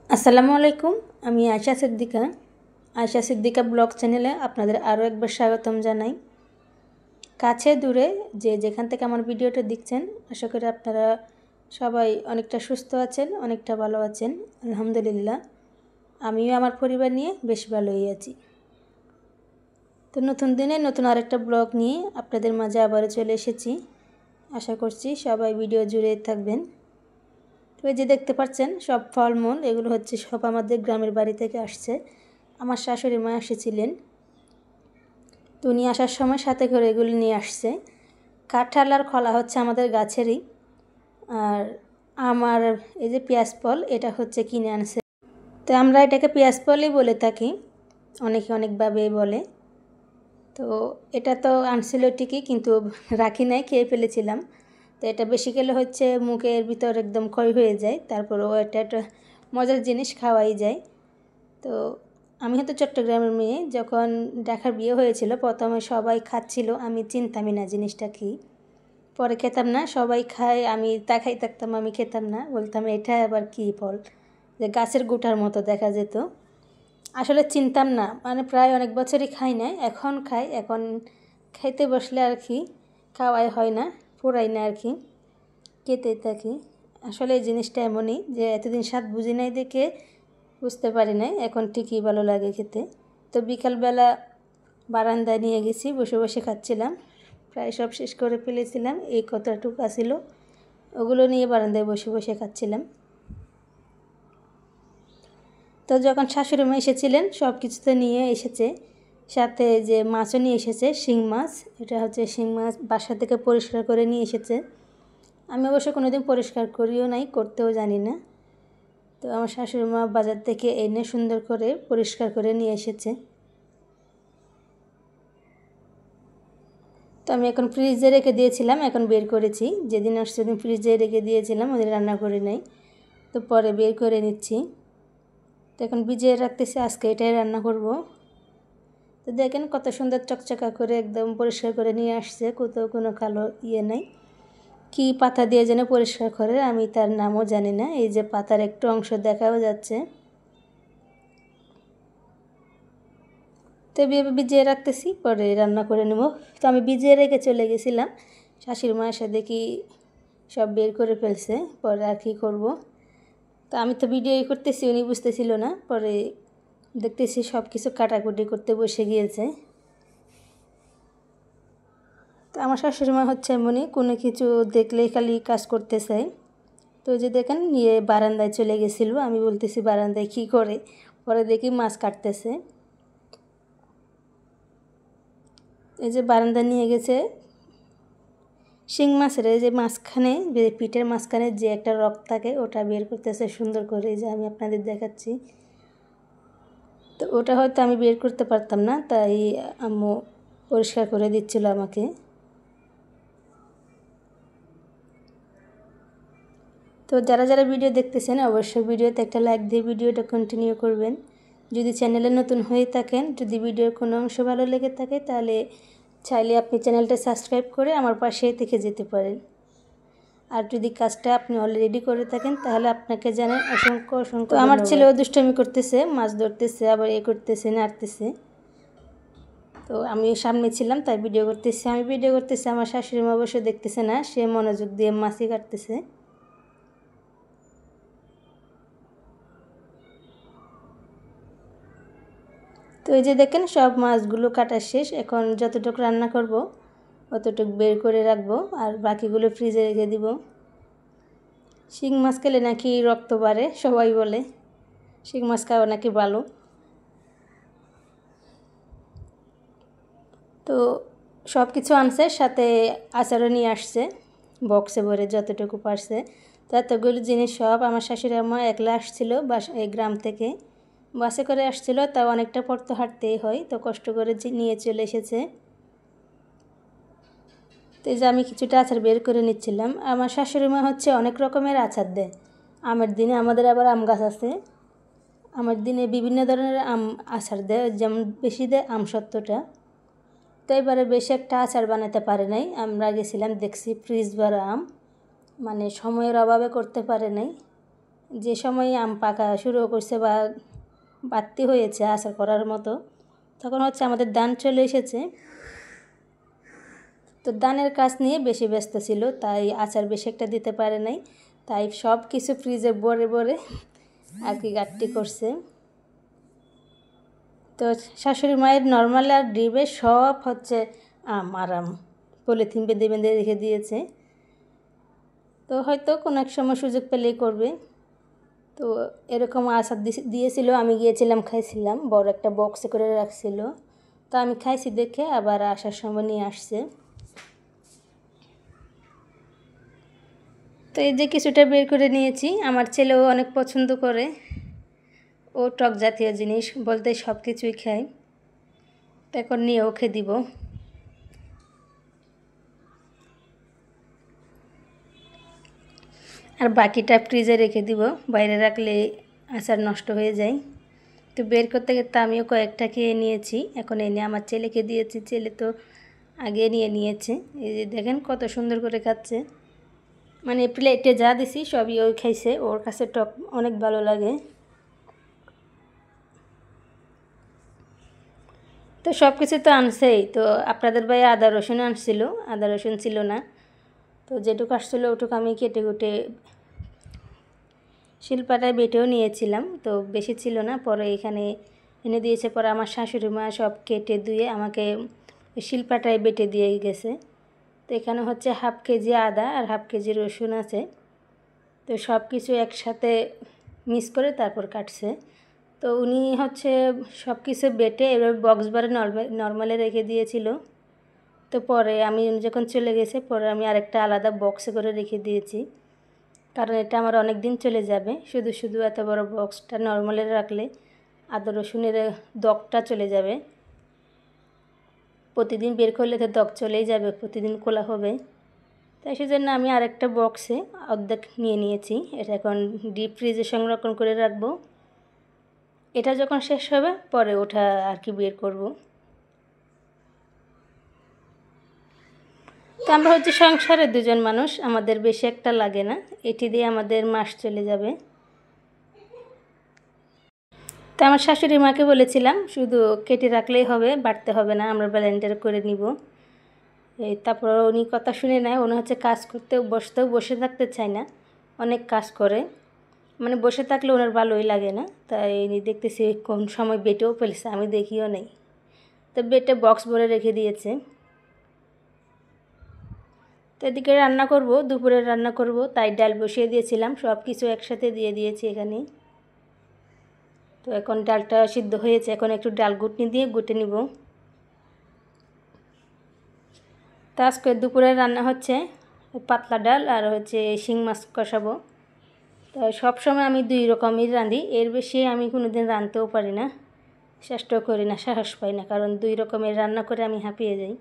আসসালামু আলাইকুম। আমি আয়শা সিদ্দিকা ব্লগ চ্যানেলে আপনাদের আরও একবার স্বাগতম জানাই। কাছে দূরে যে যেখান থেকে আমার ভিডিওটা দেখছেন, আশা করি আপনারা সবাই অনেকটা সুস্থ আছেন, অনেকটা ভালো আছেন। আলহামদুলিল্লাহ, আমিও আমার পরিবার নিয়ে বেশ ভালোই আছি। তো নতুন দিনে নতুন আরেকটা ব্লগ নিয়ে আপনাদের মাঝে আবারও চলে এসেছি। আশা করছি সবাই ভিডিও জুড়ে থাকবেন। তো এই যে দেখতে পাচ্ছেন সব ফলমূল, এগুলো হচ্ছে সব আমাদের গ্রামের বাড়ি থেকে আসছে। আমার শাশুড়ি মা এসেছিলেন, তো উনি আসার সময় সাথে করে এগুলো নিয়ে আসছে। কাঁঠাল আর কলা হচ্ছে আমাদের গাছেরই, আর আমার এই যে পেঁয়াজ ফল, এটা হচ্ছে কিনে আনছে। তো আমরা এটাকে পেঁয়াজ ফলই বলে থাকি, অনেকে অনেকভাবে বলে। তো এটা তো আনছিল ঠিকই, কিন্তু রাখি নাই, খেয়ে ফেলেছিলাম। তো এটা বেশি খেলে হচ্ছে মুখের ভিতর একদম ক্ষয় হয়ে যায়, তারপরেও এটা একটা মজার জিনিস, খাওয়াই যায়। তো আমি হয়তো চট্টগ্রামের মেয়ে, যখন ঢাকার বিয়ে হয়েছিল প্রথমে সবাই খাচ্ছিল, আমি চিনতামই না জিনিসটা কী। পরে খেতাম না, সবাই খায়, আমি তাকাই থাকতাম, আমি খেতাম না, বলতাম এটা আবার কী ফল, যে গাছের গুটার মতো দেখা যেত। আসলে চিনতাম না, মানে প্রায় অনেক বছরই খাই না, এখন খাই। এখন খাইতে বসলে আর কি খাওয়াই হয় না, পুরাই না আর কি, খেতেই থাকি। আসলে এই জিনিসটা এমনই যে এতদিন স্বাদ বুঝি নাই দেখে বুঝতে পারি নাই, এখন ঠিকই ভালো লাগে খেতে। তো বিকালবেলা বারান্দায় নিয়ে গেছি, বসে বসে খাচ্ছিলাম, প্রায় সব শেষ করে ফেলেছিলাম, এই কতটুকু ছিল ওগুলো নিয়ে বারান্দায় বসে বসে খাচ্ছিলাম। তো যখন শাশুড়ি মা এসেছিলেন সব কিছুতে নিয়ে এসেছে, সাথে যে মাছও নিয়ে এসেছে, শিং মাছ। এটা হচ্ছে শিং মাছ, বাসা থেকে পরিষ্কার করে নিয়ে এসেছে। আমি অবশ্য কোনোদিন পরিষ্কার করিও নাই, করতেও জানি না। তো আমার শাশুড়ি মা বাজার থেকে এনে সুন্দর করে পরিষ্কার করে নিয়ে এসেছে। তো আমি এখন ফ্রিজে রেখে দিয়েছিলাম, এখন বের করেছি। যেদিন আসছে সেদিন ফ্রিজে রেখে দিয়েছিলাম, ওদের রান্না করে নাই, তো পরে বের করে নিচ্ছি। তো এখন ভিজিয়ে রাখতেছি, আজকে এটাই রান্না করব। তো দেখেন কত সুন্দর চকচকা করে একদম পরিষ্কার করে নিয়ে আসছে, কোথাও কোনো কালো নেই। কী পাতা দিয়ে যেন পরিষ্কার করে, আমি তার নামও জানি না। এই যে পাতার একটু অংশ দেখাও যাচ্ছে। তো এভাবে ভিজিয়ে রাখতেছি, পরে রান্না করে নেব। তো আমি ভিজিয়ে রেখে চলে গেছিলাম, শাশুড়ি মা এসে দেখি সব বের করে ফেলছে, পরে আর কী করবো। তো আমি তো ভিডিওই করতেছি, উনি বুঝতেছিল না, পরে দেখতেছি সব কিছু কাটাকুটি করতে বসে গিয়েছে। তো আমার শাশুড়ি মা হচ্ছে এমনই, কোনো কিছু দেখলেই খালি কাজ করতে চায়। তো যে দেখেন নিয়ে বারান্দায় চলে গেছিলো, আমি বলতেছি বারান্দায় কী করে, পরে দেখি মাছ কাটতেছে। এই যে বারান্দায় নিয়ে গেছে শিং মাছের, এই যে মাঝখানে, যে পিঠের মাঝখানে যে একটা রক থাকে, ওটা বের করতেছে সুন্দর করে, এই যে আমি আপনাদের দেখাচ্ছি। তো ওটা হয়তো আমি বের করতে পারতাম না, তাই আম্মু পরিষ্কার করে দিচ্ছিল আমাকে। তো যারা যারা ভিডিও দেখতেছেন অবশ্যই ভিডিওতে একটা লাইক দিয়ে ভিডিওটা কন্টিনিউ করবেন। যদি চ্যানেলে নতুন হয়ে থাকেন, যদি ভিডিওর কোনো অংশ ভালো লেগে থাকে, তাহলে চাইলে আপনি চ্যানেলটা সাবস্ক্রাইব করে আমার পাশে থেকে যেতে পারেন। আর যদি কাজটা আপনি অলরেডি করে থাকেন, তাহলে আপনাকে জানাই অসংখ্য অসংখ্য। তো আমার ছেলেও দুষ্টামি করতেছে, মাছ ধরতেছে, আবার করতেছে, নাড়তেছে। তো আমি সামনে ছিলাম তাই ভিডিও করতেছি, আমি ভিডিও করতেছি, আমার শাশুড়ি মা অবশ্য দেখতেছে না, সে মনোযোগ দিয়ে মাছই কাটতেছে। তো এই যে দেখেন সব মাছগুলো কাটা শেষ, এখন যতটুকু রান্না করব অতটুকু বের করে রাখবো, আর বাকিগুলো ফ্রিজে রেখে দিব। শিং মাছ খেলে নাকি রক্ত বাড়ে, সবাই বলে শিং মাছ খাওয়া নাকি ভালো। তো সব কিছু আনছে, সাথে আচারও নিয়ে আসছে বক্সে ভরে যতটুকু পারছে। তো এতগুলো জিনিস সব আমার শাশুড়ি আম্মা একলা আসছিল এই গ্রাম থেকে, বাসে করে আসছিল, তাও অনেকটা পর তো হাঁটতেই হয়, তো কষ্ট করে নিয়ে চলে এসেছে। তো এই যে আমি কিছুটা আচার বের করে নিচ্ছিলাম। আমার শাশুড়ি মা হচ্ছে অনেক রকমের আচার দেয় আমের দিনে, আমাদের আবার আম গাছ আছে, আমার দিনে বিভিন্ন ধরনের আম আচার দেয়, যেমন বেশি দেয় আমসত্ত্বটা। তো এবারে বেশি একটা আচার বানাতে পারে নাই, আমরা গেছিলাম দেখছি ফ্রিজ ভরা আম, মানে সময়ের অভাবে করতে পারে নাই। যে সময় আম পাকা শুরু করছে বা বাড়তি হয়েছে আচার করার মতো, তখন হচ্ছে আমাদের ধান চলে এসেছে। তো ধানের কাজ নিয়ে বেশি ব্যস্ত ছিল, তাই আচার বেশি একটা দিতে পারে নাই, তাই সব কিছু ফ্রিজে ভরে ভরে আর কি গাঁটটি করছে। তো শাশুড়ি মায়ের নর্মাল আর ডিবে সব হচ্ছে আম আর আম পলিথিন বেঁধে বেঁধে রেখে দিয়েছে। তো হয়তো কোনো এক সময় সুযোগ পেলেই করবে। তো এরকম আচার দিয়েছিল, আমি গিয়েছিলাম, খাইছিলাম, বড় একটা বক্সে করে রাখছিল। তো আমি খাইছি দেখে আবার আসার সময় নিয়ে আসছে। তো এই যে কিছুটা বের করে নিয়েছি, আমার ছেলেও অনেক পছন্দ করে, ও টক জাতীয় জিনিস বলতে সব কিছুই খায়। তো এখন নিয়ে ওকে দিব। আর বাকিটা ফ্রিজে রেখে দিব, বাইরে রাখলে আচার নষ্ট হয়ে যায়। তো বের করতে করতে আমিও কয়েকটা খেয়ে নিয়েছি, এখন এনে আমার ছেলেকে দিয়েছি। ছেলে তো আগে নিয়ে নিয়েছে, এই যে দেখেন কত সুন্দর করে খাচ্ছে। মানে প্লেটে যা দিছি সবই ওই খাইছে, ওর কাছে টক অনেক ভালো লাগে। তো সব কিছু তো আনছেই। তো আপনাদের ভাই আদা রসুন আনছিল, আদা রসুন ছিল না, তো যেটুকু আসছিলো ওটুকু আমি কেটে কুটে শিলপাটায় বেটেও নিয়েছিলাম। তো বেশি ছিল না, পরে এখানে এনে দিয়েছে। পরে আমার শাশুড়ি মা সব কেটে ধুয়ে আমাকে শিলপাটায় বেটে দিয়ে গেছে। তো এখানে হচ্ছে 1/2 কেজি আদা আর 1/2 কেজি রসুন আছে। তো সব কিছু একসাথে মিক্স করে তারপর কাটছে। তো উনি হচ্ছে সব কিছু বেটে এবার বক্স বারে নর্মালে রেখে দিয়েছিল। তো পরে আমি যখন চলে গেছে, পরে আমি আরেকটা আলাদা বক্সে করে রেখে দিয়েছি, কারণ এটা আমার অনেক দিন চলে যাবে। শুধু শুধু এত বড় বক্সটা নর্মালে রাখলে আদা রসুনের দগটা চলে যাবে, প্রতিদিন বের করলে তো দগ চলেই যাবে, প্রতিদিন খোলা হবে। তাই সেজন্য আমি আরেকটা বক্সে অর্ধেক নিয়ে নিয়েছি। এটা এখন ডিপ ফ্রিজে সংরক্ষণ করে রাখবো। এটা যখন শেষ হবে পরে ওটা আর কি বের করব। তো আমরা হচ্ছে সংসারে দুজন মানুষ, আমাদের বেশি একটা লাগে না, এটি দিয়ে আমাদের মাস চলে যাবে। তো আমার শাশুড়ি মাকে বলেছিলাম শুধু কেটে রাখলেই হবে, বাটতে হবে না, আমরা ব্লেন্ডার করে নিব। তারপর উনি কথা শুনে নেয়, উনি হচ্ছে কাজ করতেও বসে থাকতে চায় না, অনেক কাজ করে, মানে বসে থাকলে ওনার ভালোই লাগে না। তাই উনি দেখতেছি কোন সময় বেটেও ফেলছে, আমি দেখিও নেই। তো বেটে বক্স ভরে রেখে দিয়েছে। তো এদিকে রান্না করব, দুপুরে রান্না করব, তাই ডাল বসিয়ে দিয়েছিলাম, সব কিছু একসাথে দিয়ে দিয়েছি এখানে। তো এখন ডালটা সিদ্ধ হয়েছে, এখন একটু ডাল ঘুটনি দিয়ে গুটে নিব। তো আজকে দুপুরে রান্না হচ্ছে পাতলা ডাল আর হচ্ছে শিং মাছ কষাবো। তো সবসময় আমি 2 রকমই রাঁধি, এর বেশি আমি কোনো দিন রাঁধতেও পারি না, চেষ্টাও করি না, সাহস পাই না, কারণ 2 রকমের রান্না করে আমি হাঁপিয়ে যাই।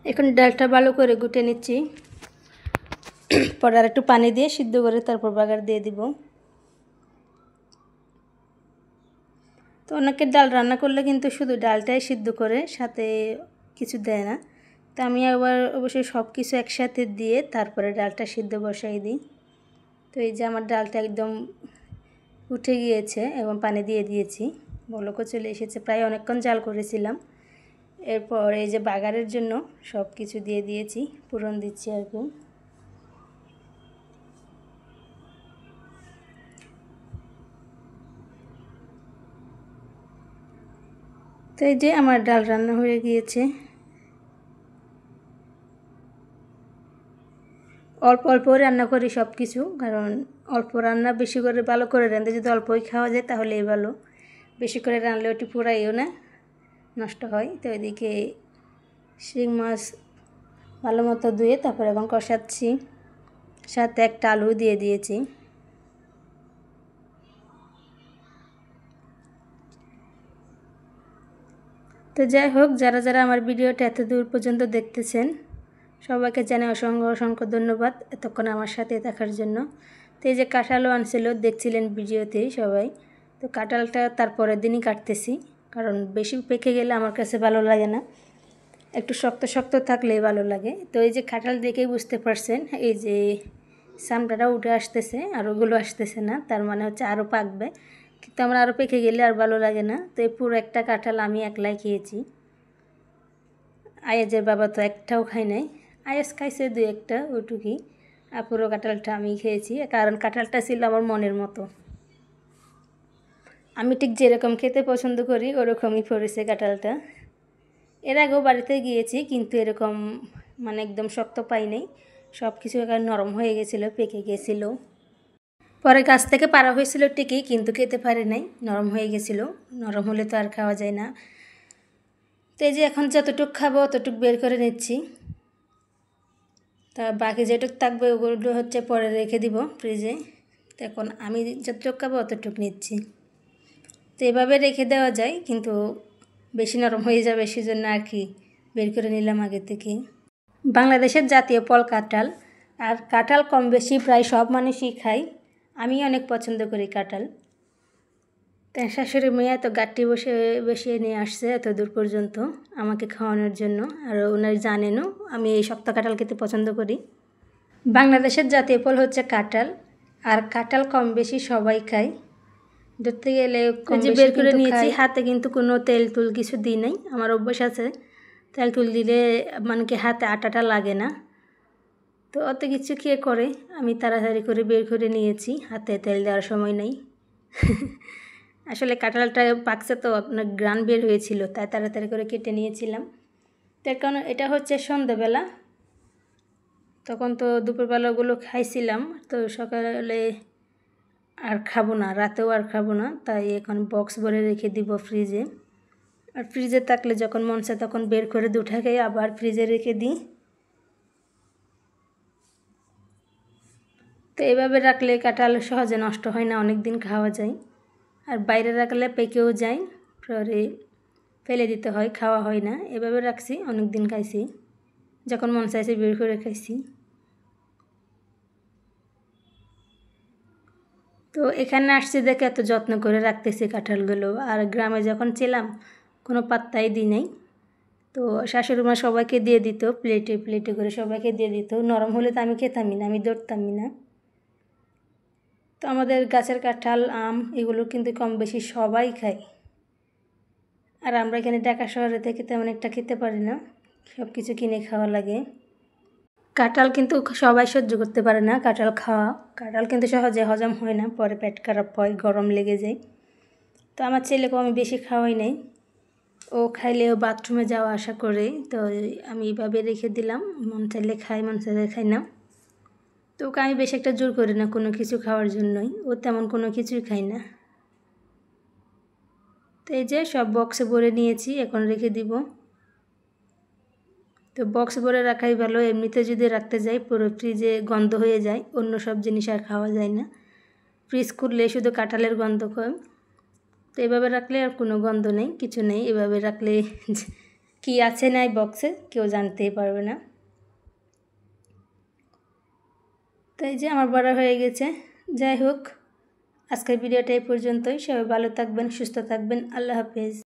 এখন ডালটা ভালো করে গুটে নিচ্ছি, পরে আর একটু পানি দিয়ে সিদ্ধ করে তারপর বাগার দিয়ে দিব। তো অনেকে ডাল রান্না করলে কিন্তু শুধু ডালটাই সিদ্ধ করে, সাথে কিছু দেয় না। তো আমি আবার অবশ্যই সব কিছু একসাথে দিয়ে তারপরে ডালটা সিদ্ধ বসাই দিই। তো এই যে আমার ডালটা একদম উঠে গিয়েছে এবং পানি দিয়ে দিয়েছি, বলকও চলে এসেছে, প্রায় অনেকক্ষণ জাল করেছিলাম। এরপর এই যে বাগারের জন্য সব কিছু দিয়ে দিয়েছি, পুরন দিচ্ছি আর কি। তো এই যে আমার ডাল রান্না হয়ে গিয়েছে। অল্প অল্প রান্না করি সব কিছু, কারণ অল্প রান্না বেশি করে ভালো করে রাঁধতে, যদি অল্পই খাওয়া যায় তাহলেই ভালো, বেশি করে রান্নালে ওটি পুরাইও না, নষ্ট হয়। তো এদিকে শিং মাছ ভালো মতো ধুয়ে তারপর এখন কষাচ্ছি, সাথে একটা আলু দিয়ে দিয়েছি। তো যাই হোক, যারা যারা আমার ভিডিওটা এত দূর পর্যন্ত দেখতেছেন সবাইকে জানাই অসংখ্য অসংখ্য ধন্যবাদ এতক্ষণ আমার সাথে থাকার জন্য। তো এই যে কাঁঠালও আনছিল, দেখছিলেন ভিডিওতেই সবাই। তো কাঁঠালটা তারপরের দিনই কাটতেছি, কারণ বেশি পেকে গেলে আমার কাছে ভালো লাগে না। একটু শক্ত শক্ত থাকলেই ভালো লাগে। তো এই যে কাঁঠাল দেখেই বুঝতে পারছেন এই যে চামড়াটা উঠে আসতেছে আর ওগুলো আসতেছে না, তার মানে হচ্ছে আরও পাকবে। কিন্তু আমার আরও পেকে গেলে আর ভালো লাগে না। তো এই পুরো একটা কাঁঠাল আমি একলাই খেয়েছি। আয়াজের বাবা তো একটাও খায় নাই, আয়াজ খাইছে 2-1টা ওইটুকুই। আর পুরো কাঁঠালটা আমি খেয়েছি, কারণ কাঁঠালটা ছিল আমার মনের মতো। আমি ঠিক যেরকম খেতে পছন্দ করি ওরকমই পড়েছে কাঁঠালটা। এর আগেও বাড়িতে গিয়েছি, কিন্তু এরকম মানে একদম শক্ত পাই নাই, সব কিছু নরম হয়ে গেছিলো, পেকে গেছিল। পরে গাছ থেকে পাড়া হয়েছিল ঠিকই, কিন্তু খেতে পারি নাই, নরম হয়ে গেছিলো। নরম হলে তো আর খাওয়া যায় না। তো এই যে এখন যতটুকু খাবো অতটুকু বের করে নিচ্ছি। তা বাকি যেটুকু থাকবে ওগুলো হচ্ছে পরে রেখে দিব ফ্রিজে। তো এখন আমি যতটুকু খাবো অতটুকু নিচ্ছি। তো এভাবে রেখে দেওয়া যায়, কিন্তু বেশি নরম হয়ে যাবে সেজন্য আর কি বের করে নিলাম আগে থেকে। বাংলাদেশের জাতীয় ফল কাঁঠাল, আর কাঁঠাল কম বেশি প্রায় সব মানুষই খায়। আমি অনেক পছন্দ করি কাঁঠাল। তাই শাশুড়ি মেয়ে এত গাঁটটি বসিয়ে নিয়ে আসছে এত দূর পর্যন্ত আমাকে খাওয়ানোর জন্য, আর ওনারা জানেনও আমি এই শক্ত কাঁঠাল খেতে পছন্দ করি। বাংলাদেশের জাতীয় ফল হচ্ছে কাঁঠাল, আর কাঁঠাল কম বেশি সবাই খায়। ধরতে গেলে কম বেশি বের করে নিয়েছি, হাতে কিন্তু কোনো তেল তুল কিছু দিই নাই। আমার অভ্যাস আছে তেল তুল দিলে মানে কি হাতে আটাটা লাগে না, তো অত কিছু কে করে, আমি তাড়াতাড়ি করে বের করে নিয়েছি, হাতে তেল দেওয়ার সময় নেই। আসলে কাঁঠালটা পাকছে তো আপনার গ্রান বের হয়েছিল, তাই তাড়াতাড়ি করে কেটে নিয়েছিলাম। তার কারণ এটা হচ্ছে সন্ধ্যাবেলা, তখন তো দুপুরবেলাগুলো খাইছিলাম, তো সকালে আর খাবো না, রাতেও আর খাবো না, তাই এখন বক্স ভরে রেখে দিব ফ্রিজে। আর ফ্রিজে থাকলে যখন মন চায় তখন বের করে দুটা খেয়ে আবার ফ্রিজে রেখে দিই। তো এভাবে রাখলে কাঁঠাল সহজে নষ্ট হয় না, অনেক দিন খাওয়া যায়। আর বাইরে রাখলে পেকেও যায়, পরে ফেলে দিতে হয়, খাওয়া হয় না। এভাবে রাখছি, অনেক দিন খাইছি, যখন মন চাইছে বের করে খাইছি। তো এখানে আসছি দেখে এত যত্ন করে রাখতেছি কাঁঠালগুলো, আর গ্রামে যখন ছিলাম কোনো পাত্তাই দিই নাই। তো শাশুড়ি মা সবাইকে দিয়ে দিত, প্লেটে প্লেটে করে সবাইকে দিয়ে দিত। নরম হলে তো আমি খেতামই না, আমি ধরতামই না। তো আমাদের গাছের কাঁঠাল আম এগুলো কিন্তু কম বেশি সবাই খায়। আর আমরা এখানে ঢাকা শহরে থেকে তেমন একটা খেতে পারি না, সব কিছু কিনে খাওয়া লাগে। কাঁঠাল কিন্তু সবাই সহ্য করতে পারে না কাঁঠাল খাওয়া, কাঁঠাল কিন্তু সহজে হজম হয় না, পরে পেট খারাপ হয়, গরম লেগে যায়। তো আমার ছেলেকেও আমি বেশি খাওয়াই নাই, ও খাইলেও বাথরুমে যাওয়া আসা করে, তো আমি এভাবে রেখে দিলাম, মন চাইলে খাই, মন চাইলে খাই না। তো ওকে আমি বেশি একটা জোর করি না কোনো কিছু খাওয়ার জন্যই, ও তেমন কোনো কিছুই খাই না। তো এই যে সব বক্সে ভরে নিয়েছি, এখন রেখে দিব। তো বক্স ভরে রাখাই ভালো, এমনিতে যদি রাখতে যাই পুরো ফ্রিজে গন্ধ হয়ে যায়, অন্য সব জিনিস আর খাওয়া যায় না। ফ্রিজ খুললে শুধু কাঁঠালের গন্ধ হয়। তো এভাবে রাখলে আর কোনো গন্ধ নেই, কিছু নেই। এভাবে রাখলে কি আছে নাই বক্সে কেউ জানতেই পারবে না। তো এই যে আমার বড় হয়ে গেছে। যাই হোক, আজকের ভিডিওটা এই পর্যন্তই। সবাই ভালো থাকবেন, সুস্থ থাকবেন। আল্লাহ হাফেজ।